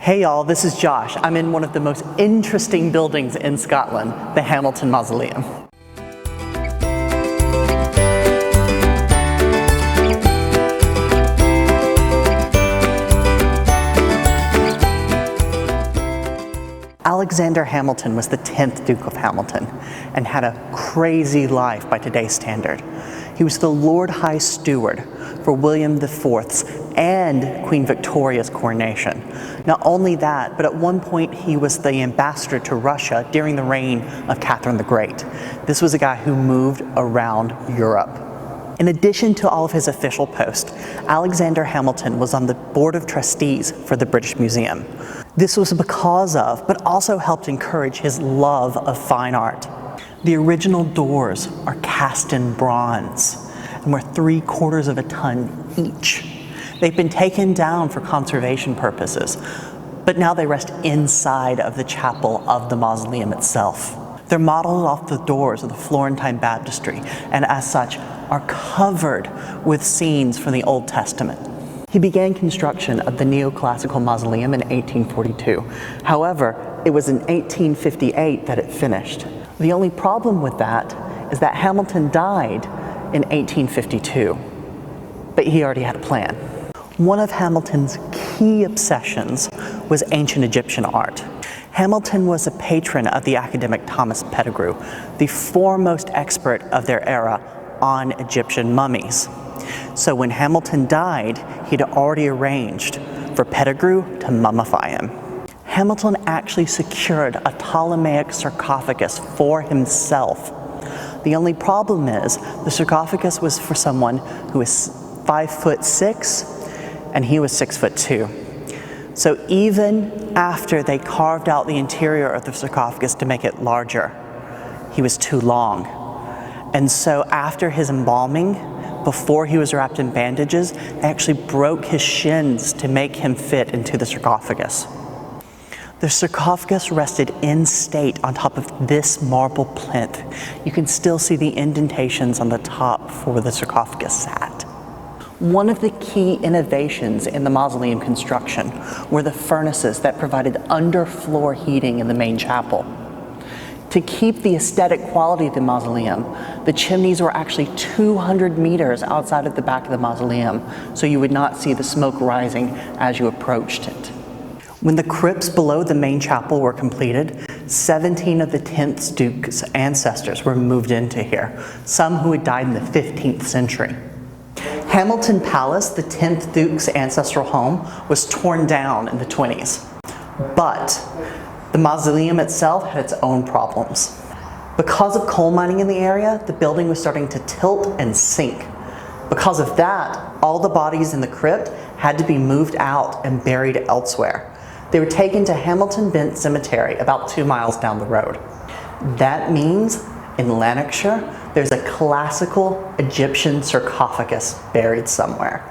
Hey y'all, this is Josh. I'm in one of the most interesting buildings in Scotland, the Hamilton Mausoleum. Alexander Hamilton was the 10th Duke of Hamilton and had a crazy life by today's standard. He was the Lord High Steward for William IV's and Queen Victoria's coronation. Not only that, but at one point he was the ambassador to Russia during the reign of Catherine the Great. This was a guy who moved around Europe. In addition to all of his official posts, Alexander Hamilton was on the board of trustees for the British Museum. This was because of, but also helped encourage his love of fine art. The original doors are cast in bronze and were 3/4 of a ton each. They've been taken down for conservation purposes, but now they rest inside of the chapel of the mausoleum itself. They're modeled off the doors of the Florentine baptistery, and as such, are covered with scenes from the Old Testament. He began construction of the neoclassical mausoleum in 1842. However, it was in 1858 that it finished. The only problem with that is that Hamilton died in 1852, but he already had a plan. One of Hamilton's key obsessions was ancient Egyptian art. Hamilton was a patron of the academic Thomas Pettigrew, the foremost expert of their era on Egyptian mummies. So when Hamilton died, he'd already arranged for Pettigrew to mummify him. Hamilton actually secured a Ptolemaic sarcophagus for himself. The only problem is the sarcophagus was for someone who was 5'6" and he was 6'2". So even after they carved out the interior of the sarcophagus to make it larger, he was too long. And so after his embalming, before he was wrapped in bandages, they actually broke his shins to make him fit into the sarcophagus. The sarcophagus rested in state on top of this marble plinth. You can still see the indentations on the top for where the sarcophagus sat. One of the key innovations in the mausoleum construction were the furnaces that provided underfloor heating in the main chapel. To keep the aesthetic quality of the mausoleum, the chimneys were actually 200 meters outside of the back of the mausoleum, so you would not see the smoke rising as you approached it. When the crypts below the main chapel were completed, 17 of the 10th Duke's ancestors were moved into here, some who had died in the 15th century. Hamilton Palace, the 10th Duke's ancestral home, was torn down in the 20s. But the mausoleum itself had its own problems. Because of coal mining in the area, the building was starting to tilt and sink. Because of that, all the bodies in the crypt had to be moved out and buried elsewhere. They were taken to Hamilton Bent Cemetery, about 2 miles down the road. That means in Lanarkshire, there's a classical Egyptian sarcophagus buried somewhere.